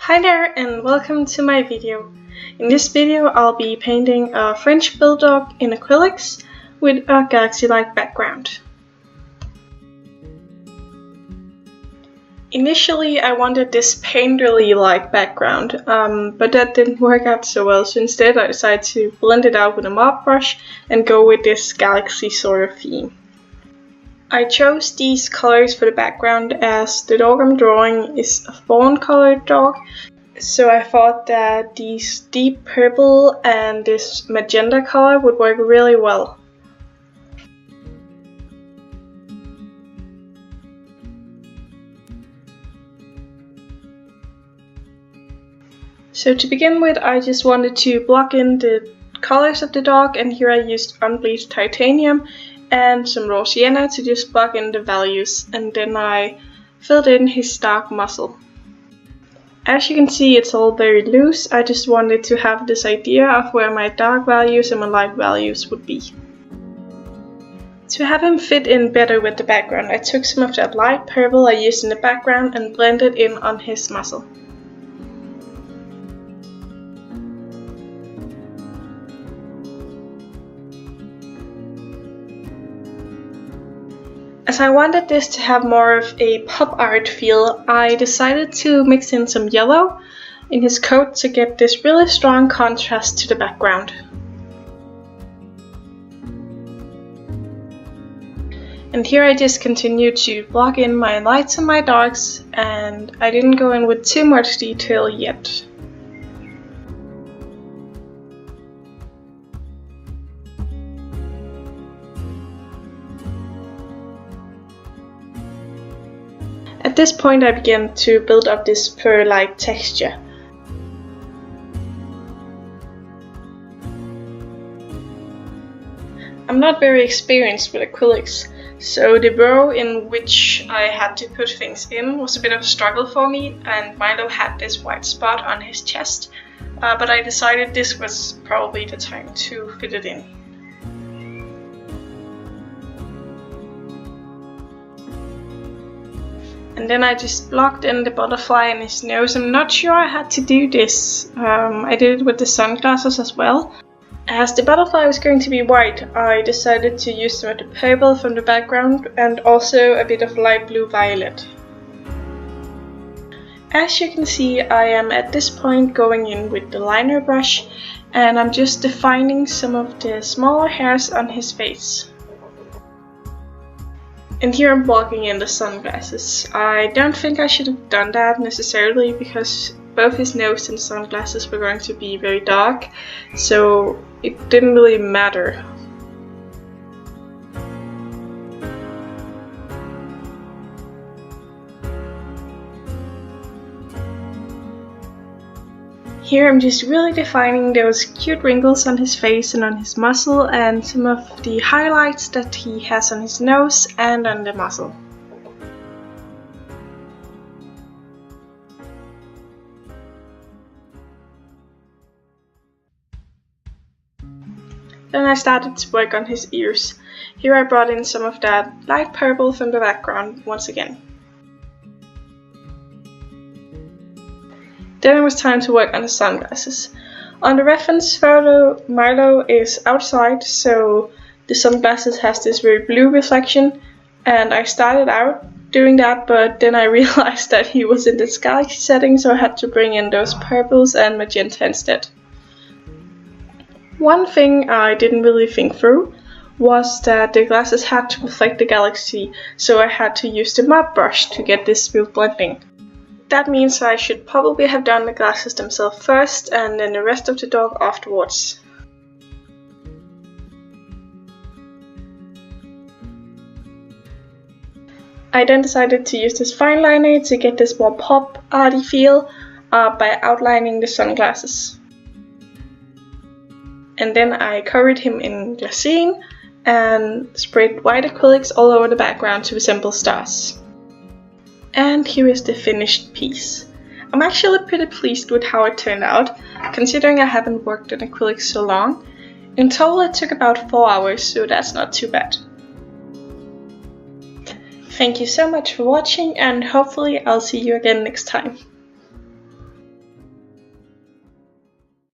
Hi there and welcome to my video. In this video I'll be painting a French bulldog in acrylics with a galaxy-like background. Initially I wanted this painterly-like background, but that didn't work out so well, so instead I decided to blend it out with a mop brush and go with this galaxy sort of theme. I chose these colors for the background as the dog I'm drawing is a fawn colored dog, so I thought that these deep purple and this magenta color would work really well. So to begin with, I just wanted to block in the colors of the dog, and here I used unbleached titanium and some raw sienna to just block in the values, and then I filled in his dark muzzle. As you can see, it's all very loose. I just wanted to have this idea of where my dark values and my light values would be. To have him fit in better with the background, I took some of that light purple I used in the background and blended in on his muzzle. As I wanted this to have more of a pop art feel, I decided to mix in some yellow in his coat to get this really strong contrast to the background. And here I just continued to block in my lights and my darks, and I didn't go in with too much detail yet. At this point I began to build up this fur-like texture. I'm not very experienced with acrylics, so the row in which I had to put things in was a bit of a struggle for me, and Milo had this white spot on his chest, but I decided this was probably the time to fit it in. And then I just blocked in the butterfly in his nose. I'm not sure I had to do this. I did it with the sunglasses as well. As the butterfly was going to be white, I decided to use some of the purple from the background and also a bit of light blue violet. As you can see, I am at this point going in with the liner brush, and I'm just defining some of the smaller hairs on his face. And here I'm blocking in the sunglasses. I don't think I should have done that necessarily, because both his nose and sunglasses were going to be very dark, so it didn't really matter. Here I'm just really defining those cute wrinkles on his face and on his muzzle, and some of the highlights that he has on his nose and on the muzzle. Then I started to work on his ears. Here I brought in some of that light purple from the background once again. Then it was time to work on the sunglasses. On the reference photo, Milo is outside, so the sunglasses has this very blue reflection, and I started out doing that, but then I realized that he was in this galaxy setting, so I had to bring in those purples and magenta instead. One thing I didn't really think through was that the glasses had to reflect the galaxy, so I had to use the mop brush to get this smooth blending. That means I should probably have done the glasses themselves first and then the rest of the dog afterwards. I then decided to use this fine liner to get this more pop arty feel by outlining the sunglasses. And then I covered him in glassine and sprayed white acrylics all over the background to resemble stars. And here is the finished piece. I'm actually pretty pleased with how it turned out, considering I haven't worked on acrylics so long. In total it took about 4 hours, so that's not too bad. Thank you so much for watching, and hopefully I'll see you again next time.